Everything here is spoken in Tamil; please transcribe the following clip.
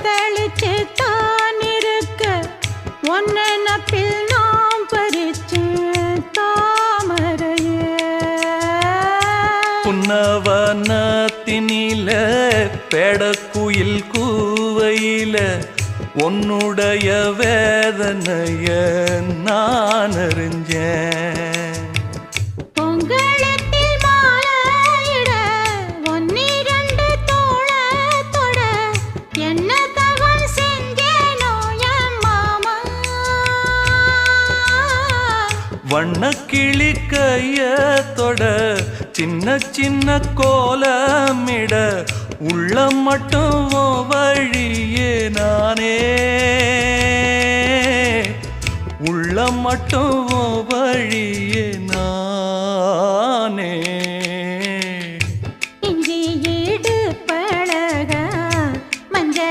தெளிச்சு தான் இருக்க ஒன்ன நப்பில் நாம் பறிச்சு தாமரையே புன்னவனத்தினில பெடக்குயில் கூவையில உன்னுடைய வேதனைய நான் அறிஞ்சேன் பொங்கலத்தில் மாலையிட ஒன்னிரண்டு தோளத்தொட என்ன தவறு செஞ்சேனோ என் மாமா வண்ணக்கிளி கையத்தொட சின்ன சின்ன கோலமிட உள்ளம் மட்டும் வழியே நானே உள்ளம் மட்டும் வழியே நான்